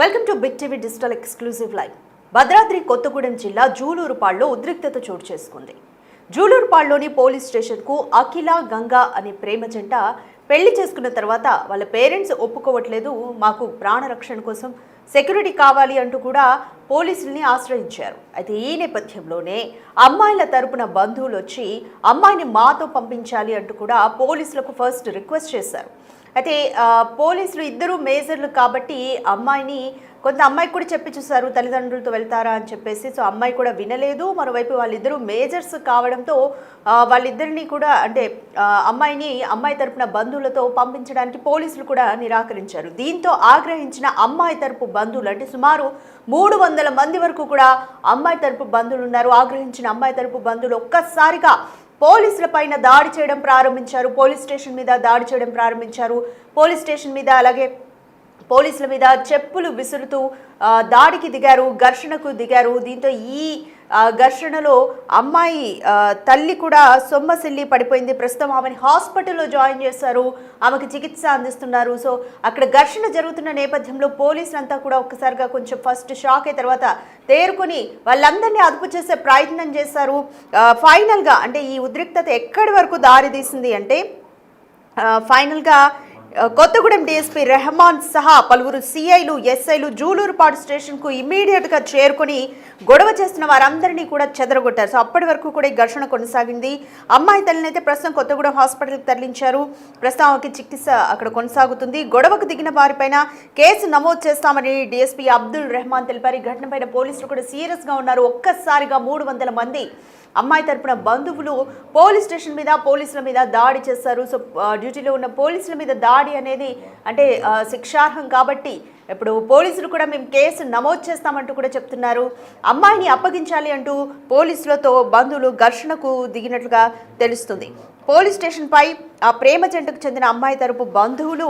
Welcome to big TV digital exclusive live. Bhadradri Kothagudem జిల్లా జూలూరుపాడులో ఉద్రిక్తత చోటు చేసుకుంది. జూలూరుపాడులోని పోలీస్ స్టేషన్కు అఖిల గంగా అనే ప్రేమ జంట పెళ్లి చేసుకున్న తర్వాత వాళ్ళ పేరెంట్స్ ఒప్పుకోవట్లేదు, మాకు ప్రాణరక్షణ కోసం సెక్యూరిటీ కావాలి అంటూ కూడా పోలీసుల్ని ఆశ్రయించారు. అయితే ఈ నేపథ్యంలోనే అమ్మాయిల తరపున బంధువులు వచ్చి అమ్మాయిని మాతో పంపించాలి అంటూ కూడా పోలీసులకు ఫస్ట్ రిక్వెస్ట్ చేశారు. అయితే పోలీసులు ఇద్దరు మేజర్లు కాబట్టి అమ్మాయికి కూడా చెప్పి చూసారు తల్లిదండ్రులతో వెళ్తారా అని చెప్పేసి. సో అమ్మాయి కూడా వినలేదు. మరోవైపు వాళ్ళిద్దరూ మేజర్స్ కావడంతో వాళ్ళిద్దరిని కూడా అమ్మాయి తరపున బంధువులతో పంపించడానికి పోలీసులు కూడా నిరాకరించారు. దీంతో ఆగ్రహించిన అమ్మాయి తరపు బంధువులు అంటే సుమారు 300 మంది వరకు కూడా అమ్మాయి తరపు బంధువులు ఉన్నారు. ఆగ్రహించిన అమ్మాయి తరపు బంధువులు ఒక్కసారిగా పోలీసుల పైన దాడి చేయడం ప్రారంభించారు. పోలీస్ స్టేషన్ మీద దాడి చేయడం ప్రారంభించారు. పోలీస్ స్టేషన్ మీద అలాగే పోలీసుల మీద చెప్పులు విసురుతూ దాడికి దిగారు, ఘర్షణకు దిగారు. దీంతో ఈ ఘర్షణలో అమ్మాయి తల్లి కూడా సొమ్మసిల్లి పడిపోయింది. ప్రస్తుతం ఆమెను హాస్పిటల్లో జాయిన్ చేశారు, ఆమెకు చికిత్స అందిస్తున్నారు. సో అక్కడ ఘర్షణ జరుగుతున్న నేపథ్యంలో పోలీసులంతా కూడా ఒక్కసారిగా కొంచెం ఫస్ట్ షాక్ అయిన తర్వాత తేరుకొని వాళ్ళందరినీ అదుపు చేసే ప్రయత్నం చేశారు. ఫైనల్గా అంటే ఈ ఉద్రిక్తత ఎక్కడి వరకు దారి తీసింది అంటే ఫైనల్గా కొత్తగూడెం డీఎస్పీ రెహమాన్ సహా పలువురు సిఐలు ఎస్ఐలు జూలూరుపాడు స్టేషన్కు ఇమీడియట్గా చేరుకొని గొడవ చేస్తున్న వారందరినీ కూడా చెదరగొట్టారు. సో అప్పటి వరకు కూడా ఈ ఘర్షణ కొనసాగింది. అమ్మాయి తల్లిని అయితే ప్రస్తుతం కొత్తగూడెం హాస్పిటల్కి తరలించారు. ప్రస్తుతం ఆమెకి చికిత్స అక్కడ కొనసాగుతుంది. గొడవకు దిగిన వారిపైన కేసు నమోదు చేస్తామని డీఎస్పీ అబ్దుల్ రెహమాన్ తెలిపారు. ఈ ఘటనపైన పోలీసులు కూడా సీరియస్గా ఉన్నారు. ఒక్కసారిగా 300 మంది అమ్మాయి తరపున బంధువులు పోలీస్ స్టేషన్ మీద పోలీసుల మీద దాడి చేశారు. సో డ్యూటీలో ఉన్న పోలీసుల మీద దాడి అనేది అంటే శిక్షార్హం కాబట్టి ఇప్పుడు పోలీసులు కూడా మేము కేసు నమోదు చేస్తామంటూ కూడా చెప్తున్నారు. అమ్మాయిని అప్పగించాలి అంటూ పోలీసులతో బంధువులు ఘర్షణకు దిగినట్లుగా తెలుస్తుంది. పోలీస్ స్టేషన్పై ఆ ప్రేమ జంటకు చెందిన అమ్మాయి తరపు బంధువులు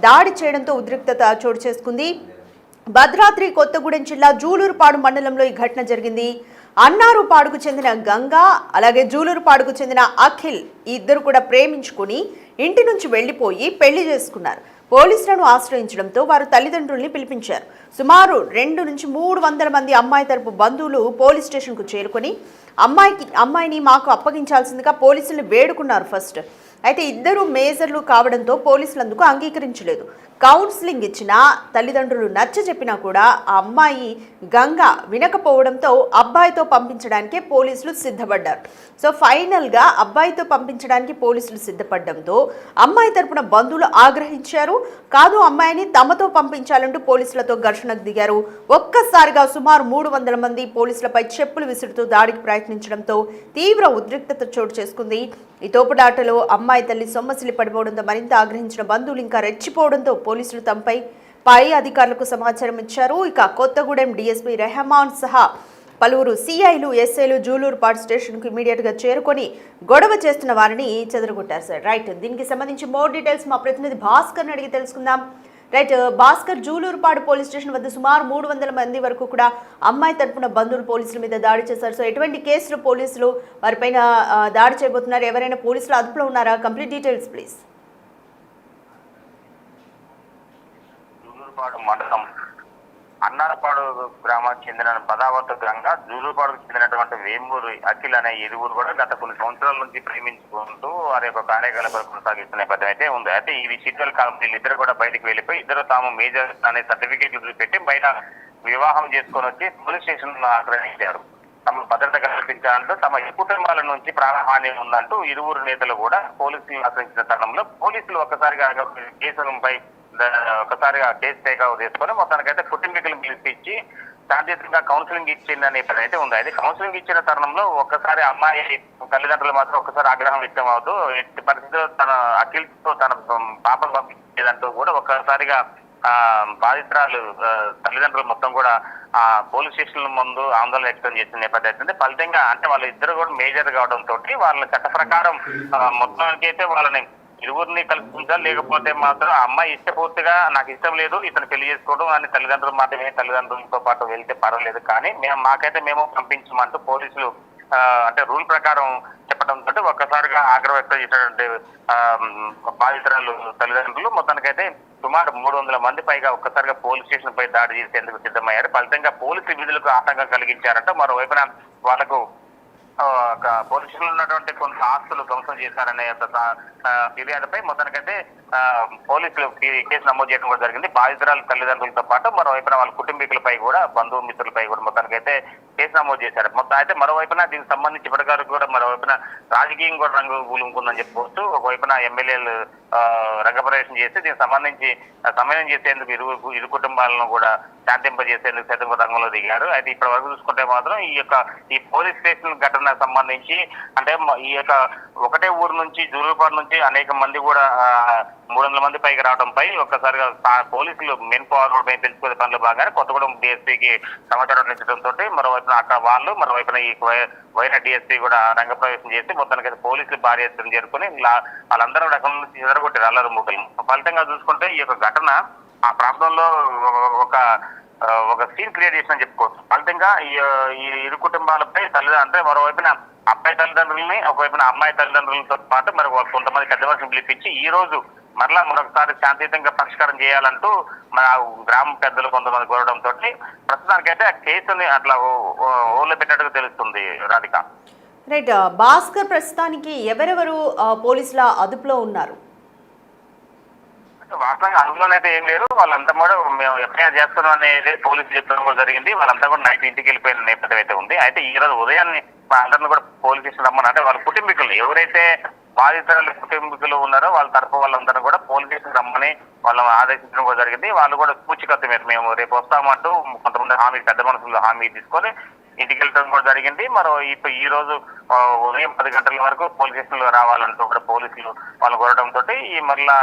దాడి చేయడంతో ఉద్రిక్తత చోటు చేసుకుంది. భద్రాద్రి కొత్తగూడెం జిల్లా జూలూరుపాడు మండలంలో ఈ ఘటన జరిగింది. అన్నారుపాడుకు చెందిన గంగా అలాగే జూలూరుపాడుకు చెందిన అఖిల్ ఇద్దరు కూడా ప్రేమించుకుని ఇంటి నుంచి వెళ్లిపోయి పెళ్లి చేసుకున్నారు. పోలీసులను ఆశ్రయించడంతో వారు తల్లిదండ్రుల్ని పిలిపించారు. సుమారు 200 నుంచి 300 మంది అమ్మాయి తరపు బంధువులు పోలీస్ స్టేషన్కు చేరుకొని అమ్మాయిని మాకు అప్పగించాల్సిందిగా పోలీసుల్ని వేడుకున్నారు ఫస్ట్. అయితే ఇద్దరు మేజర్లు కావడంతో పోలీసులు అందుకు అంగీకరించలేదు. కౌన్సిలింగ్ ఇచ్చినా తల్లిదండ్రులు నచ్చ చెప్పినా కూడా ఆ అమ్మాయి గంగ వినకపోవడంతో అబ్బాయితో పంపించడానికే పోలీసులు సిద్ధపడ్డారు. సో ఫైనల్గా అబ్బాయితో పంపించడానికి పోలీసులు సిద్ధపడడంతో అమ్మాయి తరపున బంధువులు ఆగ్రహించారు. కాదు అమ్మాయిని తమతో పంపించాలంటూ పోలీసులతో ఘర్షణకు దిగారు. ఒక్కసారిగా సుమారు 300 మంది పోలీసులపై చెప్పులు విసురుతూ దాడికి ప్రయత్నించడంతో తీవ్ర ఉద్రిక్తత చోటు చేసుకుంది. ఈ తోపుడాటలో అమ్మాయి తల్లి సొమ్మసిల్లి పడిపోవడంతో మరింత ఆగ్రహించిన బంధువులు ఇంకా రెచ్చిపోవడంతో పోలీసులు పై అధికారులకు సమాచారం ఇచ్చారు. ఇక కొత్తగూడెం డీఎస్పీ రెహమాన్ సహా పలువురు సిఐలు ఎస్ఐలు జూలూరుపాడు స్టేషన్కు ఇమీడియట్గా చేరుకొని గొడవ చేస్తున్న వారిని చెదరగొట్టారు. సార్ రైట్, దీనికి సంబంధించి మోర్ డీటెయిల్స్ మా ప్రతినిధి భాస్కర్ని అడిగి తెలుసుకుందాం. Right Bhaskar, Julurupadu police station వద్ద సుమారు 300 మంది వరకు కూడా అమ్మాయి తరపున బంధువులు పోలీసుల మీద దాడి చేశారు. సో ఎటువంటి కేసులు పోలీసులు వారిపైన దాడి చేయబోతున్నారు? ఎవరైనా పోలీసులు అదుపులో ఉన్నారా? Complete details please. జూలూరుపాడు మండలం అన్నారపాడు గ్రామానికి చెందిన పదావత గంగా, జూలూరుపాడుకు చెందినటువంటి వేమూరు అఖిల్ అనే ఇరువురు కూడా గత కొన్ని సంవత్సరాల నుంచి ప్రేమించుకుంటూ వారి యొక్క కార్యకలాపాలు కొనసాగిస్తున్న నేపథ్యం అయితే ఉంది. అయితే ఈ షెడ్యూల్ కాలంలో ఇద్దరు కూడా బయటకు వెళ్ళిపోయి ఇద్దరు తాము మేజర్ అనే సర్టిఫికేట్లు చూపెట్టి బయట వివాహం చేసుకొని వచ్చి పోలీస్ స్టేషన్ ఆగ్రహించారు. తమ భద్రత కల్పించాలంటూ తమ కుటుంబాల నుంచి ప్రాణహాని ఉందంటూ ఇరువురు నేతలు కూడా పోలీసులను ఆశ్రయించిన తరుణంలో పోలీసులు ఒకసారిగా కేసు టేకౌట్ చేసుకొని మొత్తానికైతే కుటుంబీకులను పిలిపించి శాంతియుతంగా కౌన్సిలింగ్ ఇచ్చిన నేపథ్యం అయితే ఉంది. అయితే కౌన్సిలింగ్ ఇచ్చిన తరుణంలో ఒక్కసారి అమ్మాయి తల్లిదండ్రులు మాత్రం ఒక్కసారి ఆగ్రహం వ్యక్తం అవుతూ ఎట్టి పరిస్థితుల్లో తన అఖిల్తో తన పాపను పంపించేదంటూ కూడా ఒక్కసారిగా బాధితురాలు తల్లిదండ్రులు మొత్తం కూడా ఆ పోలీస్ స్టేషన్ల ముందు ఆందోళన వ్యక్తం చేసిన నేపథ్యం అయితే ఫలితంగా అంటే వాళ్ళ ఇద్దరు కూడా మేజర్ కావడంతో వాళ్ళ చట్ట ప్రకారం మొత్తానికి అయితే వాళ్ళని ఇరువురిని కల్పించాలి. లేకపోతే మాత్రం ఆ అమ్మాయి ఇష్టపూర్తిగా నాకు ఇష్టం లేదు ఇతను పెళ్లి చేసుకోవడం అని తల్లిదండ్రులు మాత్రమే తల్లిదండ్రులతో పాటు వెళ్తే పర్వాలేదు, కానీ మాకైతే మేము పంపించమంటూ పోలీసులు అంటే రూల్ ప్రకారం చెప్పడంతో ఒక్కసారిగా ఆగ్రహం వ్యక్తం చేసినటువంటి బాధితురాలు తల్లిదండ్రులు మొత్తానికైతే సుమారు 300 మంది పైగా ఒక్కసారిగా పోలీస్ స్టేషన్ పై దాడి చేసేందుకు సిద్ధమయ్యారు. ఫలితంగా పోలీసు విధులకు ఆటంకం కలిగించారంటే మరోవైపున వాళ్ళకు పోలీస్ స్టేషన్ లో ఉన్నటువంటి కొంత ఆస్తులు ధ్వంసం చేశారనే ఫిర్యాదుపై మొత్తానికైతే పోలీసులు కేసు నమోదు చేయడం కూడా జరిగింది. బాధితురాలు తల్లిదండ్రులతో పాటు మరోవైపున వాళ్ళ కుటుంబీకులపై కూడా బంధుమిత్రులపై కూడా మొత్తానికైతే కేసు నమోదు చేశారు. మొత్తం అయితే మరోవైపున దీనికి సంబంధించి ఇప్పటివరకు కూడా మరోవైపున రాజకీయం కూడా రంగు పూలుకుందని చెప్పుకోవచ్చు. ఒకవైపున ఎమ్మెల్యేలు రంగప్రవేశం చేసి దీనికి సంబంధించి సమన్వయం చేసేందుకు ఇరు కుటుంబాలను కూడా శాంతింపజేసేందుకు సైతం రంగంలో దిగారు. అయితే ఇప్పటి వరకు చూసుకుంటే మాత్రం ఈ పోలీస్ స్టేషన్ ఘటనకు సంబంధించి అంటే ఈ యొక్క ఒకటే ఊరు నుంచి జూలూరుపాడు నుంచి అనేక మంది కూడా 300 మంది పైకి రావడంపై ఒక్కసారిగా పోలీసులు మెయిన్ పవర్ పై పెంచుకునే పనులు భాగంగానే కొత్తగూడెం డిఎస్పీకి సమాచారం అందించడంతో మరోవైపున అక్కడ వాళ్ళు మరోవైపున ఈ వైరా డిఎస్పీ కూడా రంగప్రవేశం చేసి మొత్తానికి పోలీసులు భారీ ఎత్తున చేరుకుని వాళ్ళందరూ రకం నుంచి ఎదరగొట్టారు అల్లరి మూకలు. ఫలితంగా చూసుకుంటే ఈ యొక్క ఘటన ఆ ప్రాంతంలో ఒక సీన్ క్రియేట్ చేసిన చెప్పుకోవచ్చు. ఫలితంగా ఈ ఇరు కుటుంబాలపై అంటే మరోవైపున అబ్బాయి తల్లిదండ్రులని ఒకవైపున అమ్మాయి తల్లిదండ్రులతో పాటు మరి కొంతమంది పెద్ద మనుషులు పిలిపించి ఈ రోజు మరొకసారి శాంతియుతంగా పరిష్కారం చేయాలంటూ మన గ్రామ పెద్దలు కొంతమంది కోరడంతో ప్రస్తుతానికైతే ఆ కేసుని అట్లా ఓళ్ళు పెట్టినట్టుగా తెలుస్తుంది. రాధిక రైట్. భాస్కర్, ప్రస్తుతానికి ఎవరెవరు పోలీసుల అదుపులో ఉన్నారు? వాస్తవంగా అందులోనైతే ఏం లేరు. వాళ్ళంతా కూడా మేము ఎఫ్ఐఆర్ చేస్తున్నాం అనేది పోలీసులు చెప్పడం కూడా జరిగింది. వాళ్ళంతా కూడా నైట్ ఇంటికి వెళ్ళిపోయిన నేపథ్యం అయితే ఉంది. అయితే ఈ రోజు ఉదయాన్నే అందరిని కూడా పోలీస్ స్టేషన్ రమ్మని అంటే వాళ్ళ కుటుంబీకులు ఎవరైతే బాధితుల కుటుంబీకులు ఉన్నారో వాళ్ళ తరఫు వాళ్ళందరూ కూడా పోలీస్ స్టేషన్ రమ్మని వాళ్ళని ఆదేశించడం కూడా జరిగింది. వాళ్ళు కూడా పూచికత్తు మీద మేము రేపు వస్తామంటూ కొంతమంది పెద్ద మనుషులు హామీ తీసుకొని ఇంటికి వెళ్ళడం కూడా జరిగింది. ఈ రోజు ఉదయం 10 గంటల వరకు పోలీస్ స్టేషన్ లో రావాలంటూ కూడా పోలీసులు వాళ్ళు కోరడంతో మరలా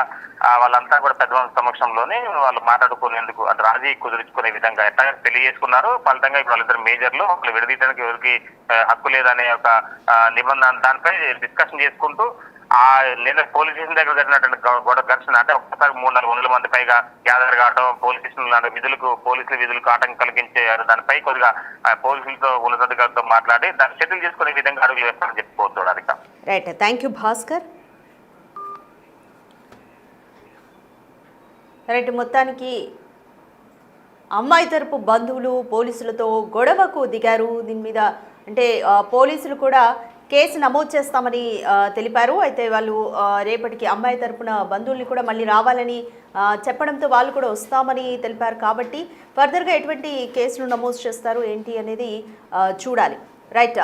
వాళ్ళంతా కూడా పెద్ద మనుషుల సమక్షంలోనే వాళ్ళు మాట్లాడుకునేందుకు అంటే రాజీ కుదుర్చుకునే విధంగా ఎట్లా తెలియజేసుకున్నారు. ఫలితంగా ఇప్పుడు వాళ్ళిద్దరు మేజర్లు వాళ్ళు విడదీయడానికి ఎవరికి హక్కు లేదనే ఒక నిబంధన దానిపై డిస్కషన్ చేసుకుంటూ నిన్న పోలీస్ స్టేషన్ దగ్గర జరిగినటువంటి ఘర్షణ అంటే ఒక్కసారి 300-400 మంది పైగా గ్యాదర్ కావడం పోలీస్ స్టేషన్ పోలీసుల విధులకు ఆటంకం కలిగించారు. దానిపై కొద్దిగా పోలీసులతో ఉన్నతాధికారులతో మాట్లాడి దాన్ని సెటిల్ చేసుకునే విధంగా అడుగులు వేస్తారని చెప్పుకోవచ్చు. Radhika right. Thank you Bhaskar. Right. మొత్తానికి అమ్మాయి తరపు బంధువులు పోలీసులతో గొడవకు దిగారు. దీని మీద అంటే పోలీసులు కూడా కేసు నమోదు చేస్తామని తెలిపారు. అయితే వాళ్ళు రేపటికి అమ్మాయి తరపున బంధువుల్ని కూడా మళ్ళీ రావాలని చెప్పడంతో వాళ్ళు కూడా వస్తామని తెలిపారు. కాబట్టి ఫర్దర్గా ఎటువంటి కేసులు నమోదు చేస్తారు ఏంటి అనేది చూడాలి. రైట్.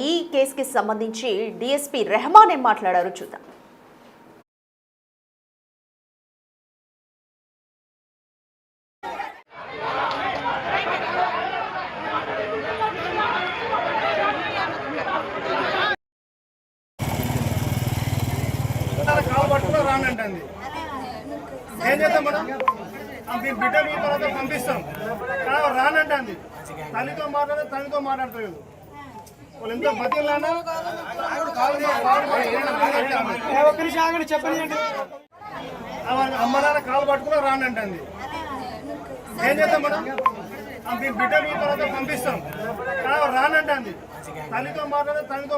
ఈ కేసుకి సంబంధించి డిఎస్పీ రెహమాన్ ఏం మాట్లాడారు చూద్దాం. రానంటండి ఏం చేద్దాం మేడం దీని బిడ్డ మీ తర్వాత పంపిస్తాం రానంటండి తల్లితో మాట్లాడతారు వాళ్ళు ఎంతో బతిలానా చెప్పండి అమ్మ నాన్న కాలు పట్టుకున్నా రానంటండి ఏం చేద్దాం మేడం దీని బిడ్డ మీ తర్వాత పంపిస్తాం రానంటండి తల్లితో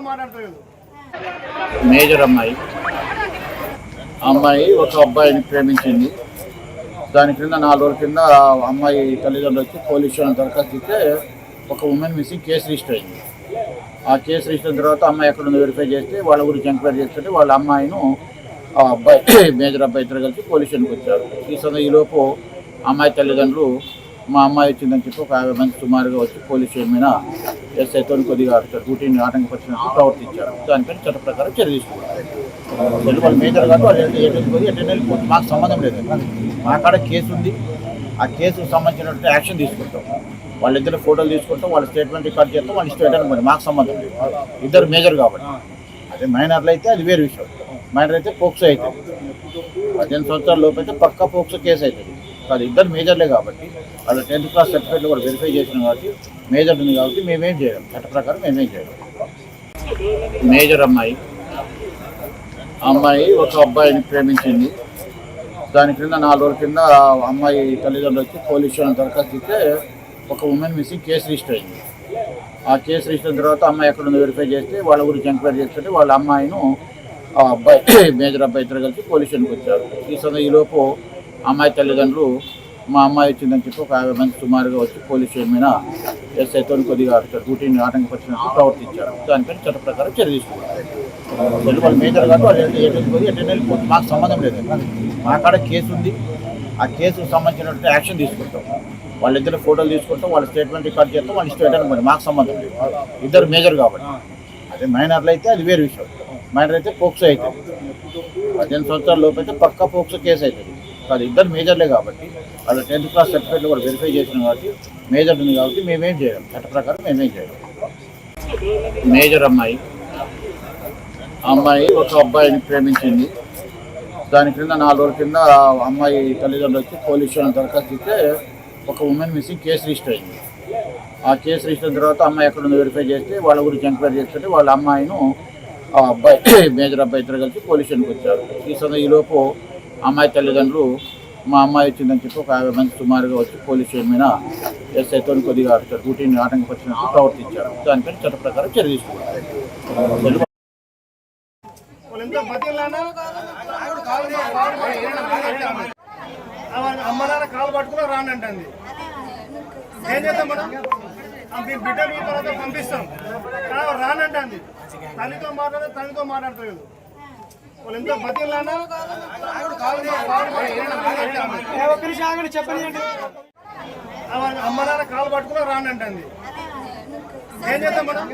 మాట్లాడతారు మేజర్ అమ్మాయి ఒక అబ్బాయిని ప్రేమించింది. దాని కింద 4 రోజుల కింద అమ్మాయి తల్లిదండ్రులు వచ్చి పోలీస్ స్టేషన్ దరఖాస్తు ఇస్తే ఒక ఉమెన్ మిస్సింగ్ కేసు రిజిస్టర్ అయింది. ఆ కేసు రిజిస్టర్ అయిన తర్వాత అమ్మాయి ఎక్కడుందో వెరిఫై చేస్తే వాళ్ళ గురించి ఎంక్వైరీ చేస్తుంటే వాళ్ళ అమ్మాయిను ఆ అబ్బాయి మేజర్ అబ్బాయి ఇద్దరు కలిసి పోలీస్ స్టేషన్కి వచ్చారు. ఈలోపు అమ్మాయి తల్లిదండ్రులు మా అమ్మాయి వచ్చిందని చెప్పి ఒక 50 మంది సుమారుగా వచ్చి పోలీస్ స్టేషన్ మీద ఎస్ఐతో కొద్దిగా డ్యూటీని ఆటంకపరిచినట్టు ప్రవర్తించారు. దానిపైన చట్ట ప్రకారం చర్య తీసుకున్నారు. వాళ్ళు మేజర్ కాదు వాళ్ళు వెళ్ళిపోయి మాకు సంబంధం లేదు. మా కాడ కేసు ఉంది. ఆ కేసుకు సంబంధించినటువంటి యాక్షన్ తీసుకుంటాం. వాళ్ళిద్దరు ఫోటోలు తీసుకుంటాం, వాళ్ళ స్టేట్మెంట్ రికార్డ్ చేస్తాం, వాళ్ళు ఇష్టం మాకు సంబంధం లేదు. ఇద్దరు మేజర్ కాబట్టి. అదే మైనర్లు అయితే అది వేరే విషయం. మైనర్ అయితే పోక్సో అవుతుంది. 18 సంవత్సరాల లోపు అయితే పక్కా పోక్సో కేసు అవుతుంది. అది ఇద్దరు మేజర్లే కాబట్టి వాళ్ళ 10th క్లాస్ సర్టిఫికేట్లు కూడా వెరిఫై చేసినాం కాబట్టి మేజర్ ఉంది కాబట్టి మేమేం చేయలేం. చట్ట ప్రకారం మేమేం చేయలేం. మేజర్ అమ్మాయి ఒక అబ్బాయిని ప్రేమించింది. దాని కింద 4 రోజుల కింద అమ్మాయి తల్లిదండ్రులు వచ్చి పోలీస్ స్టేషన్ దరఖాస్తు ఇస్తే ఒక ఉమెన్ మిస్సింగ్ కేసు రిజిస్టర్ అయింది. ఆ కేసు రిజిస్టర్ తర్వాత అమ్మాయి ఎక్కడ ఉందో వెరిఫై చేస్తే వాళ్ళ గురించి ఎంక్వైరీ చేస్తుంటే వాళ్ళ అమ్మాయిను ఆ అబ్బాయి మేజర్ అబ్బాయి ఇద్దరు కలిసి పోలీస్ స్టేషన్కి వచ్చారు. ఈలోపు అమ్మాయి తల్లిదండ్రులు మా అమ్మాయి వచ్చిందని చెప్పి ఒక 50 మంది సుమారుగా వచ్చి పోలీస్ స్టేషన్ మీద ఎస్ఐతో కొద్దిగా డ్యూటీని ఆటంకపరిచినట్టు ప్రవర్తించారు. దానిపైన చట్ట ప్రకారం చర్య తీసుకున్నారు. వాళ్ళు మేజర్ కాదు, వాళ్ళు వెళ్ళిపోయి మాకు సంబంధం లేదు. మా కాడ కేసు ఉంది, ఆ కేసుకు సంబంధించినటువంటి యాక్షన్ తీసుకుంటాం. వాళ్ళిద్దరు ఫోటోలు తీసుకుంటాం, వాళ్ళ స్టేట్మెంట్ రికార్డ్ చేస్తాం, వాళ్ళు ఇష్టం మాకు సంబంధం లేదు. ఇద్దరు మేజర్ కాబట్టి. అదే మైనర్లు అయితే అది వేరే విషయం. మైనర్ అయితే పోక్సో అవుతుంది, 18 సంవత్సరాల లోపు అయితే పక్కా పోక్సో కేసు అవుతుంది. అది ఇద్దరు మేజర్లే కాబట్టి వాళ్ళ 10th క్లాస్ సర్టిఫికేట్లు కూడా వెరిఫై చేసినాం కాబట్టి మేజర్ ఉంది కాబట్టి మేమేం చేయలేం, చట్ట ప్రకారం మేమేం చేయలేం. మేజర్ అమ్మాయి ఒక అబ్బాయిని ప్రేమించింది. దాని క్రింద 4 రోజుల కింద అమ్మాయి తల్లిదండ్రులు వచ్చి పోలీస్ స్టేషన్ దరఖాస్తు ఇస్తే ఒక ఉమెన్ మిస్సింగ్ కేసు రిజిస్టర్ అయింది. ఆ కేసు రిజిస్టర్ తర్వాత అమ్మాయి ఎక్కడ ఉందో వెరిఫై చేస్తే వాళ్ళ గురించి ఎంక్వైరీ చేస్తుంటే వాళ్ళ అమ్మాయిను ఆ అబ్బాయి మేజర్ అబ్బాయి ఇద్దరు కలిసి పోలీస్ స్టేషన్కి వచ్చారు. ఈలోపు అమ్మాయి తల్లిదండ్రులు మా అమ్మాయి వచ్చిందని చెప్పి ఒక 50 మంది సుమారుగా వచ్చి పోలీస్ స్టేషన్ మీద ఎస్ఐతో కొద్దిగా డ్యూటీని ఆటంకపరిచినట్టు ప్రవర్తించారు. దానిపైన చట్ట ప్రకారం చర్య తీసుకున్నారు. అమ్మ నాన్న కాలు పట్టుకున్నా రానంటుంది. ఏం చేద్దాం మేడం, మీ బిడ్డ మీ తర్వాత పంపిస్తాం రానంటుంది. తల్లితో మాట్లాడలేదు. వాళ్ళు ఎంత బతిలానా చెప్పండి. అమ్మ నాన్న కాలు పట్టుకున్నా రానంటుంది. ఏం చేద్దాం మేడం.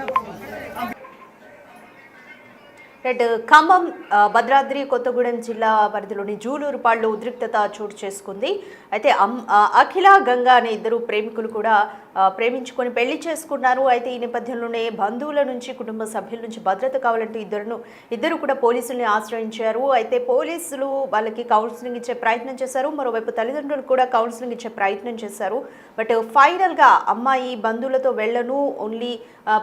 ఖమ్మం భద్రాద్రి కొత్తగూడెం జిల్లా పరిధిలోని జూలూరుపాడులో ఉద్రిక్తత చోటు చేసుకుంది. అయితే అఖిల గంగా అనే ఇద్దరు ప్రేమికులు కూడా ప్రేమించుకొని పెళ్లి చేసుకున్నారు. అయితే ఈ నేపథ్యంలోనే బంధువుల నుంచి, కుటుంబ సభ్యుల నుంచి భద్రత కావాలంటూ ఇద్దరు కూడా పోలీసుల్ని ఆశ్రయించారు. అయితే పోలీసులు వాళ్ళకి కౌన్సిలింగ్ ఇచ్చే ప్రయత్నం చేశారు. మరోవైపు తల్లిదండ్రులు కూడా కౌన్సిలింగ్ ఇచ్చే ప్రయత్నం చేశారు. బట్ ఫైనల్గా అమ్మాయి బంధువులతో వెళ్ళను, ఓన్లీ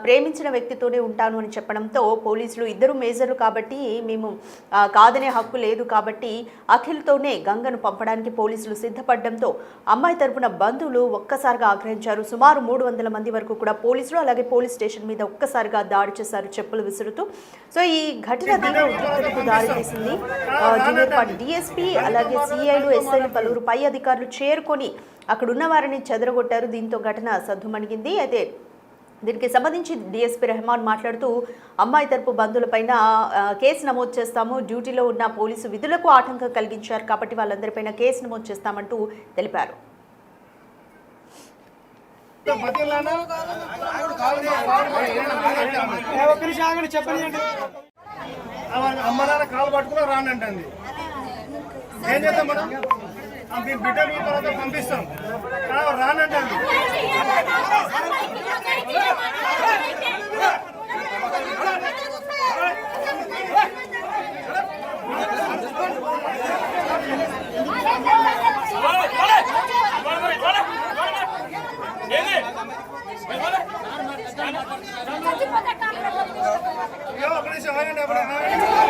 ప్రేమించిన వ్యక్తితోనే ఉంటాను అని చెప్పడంతో పోలీసులు ఇద్దరు మేజర్లు కాబట్టి మేము కాదనే హక్కు లేదు కాబట్టి అఖిల్తోనే గంగను పంపడానికి పోలీసులు సిద్ధపడడంతో అమ్మాయి తరపున బంధువులు ఒక్కసారిగా ఆగ్రహించారు. సుమారు 300 మంది వరకు కూడా పోలీసులు అలాగే పోలీస్ స్టేషన్ మీద ఒక్కసారిగా దాడి చేశారు చెప్పులు విసురుతూ. సో ఈ ఘటన తీవ్ర ఉద్రిక్తతకు దారితీసింది. జూలూరుపాడు డీఎస్పీ అలాగే సిఐలు, ఎస్ఐలు, పలువురు పై అధికారులు చేరుకొని అక్కడున్న వారిని చెదరగొట్టారు. దీంతో ఘటన సద్దుమణిగింది. అయితే దీనికి సంబంధించి డిఎస్పీ రెహమాన్ మాట్లాడుతూ అమ్మాయి తరపు బంధువులపైన కేసు నమోదు చేస్తాము, డ్యూటీలో ఉన్న పోలీసు విధులకు ఆటంకం కలిగించారు కాబట్టి వాళ్ళందరిపైన కేసు నమోదు చేస్తామంటూ తెలిపారు. అమ్మ నాన్న కాలు పట్టుకున్నా రానంటుంది. ఏం చేద్దాం మేడం, మీ బిడ్డ మీ తర్వాత పంపిస్తాం రానంటుంది.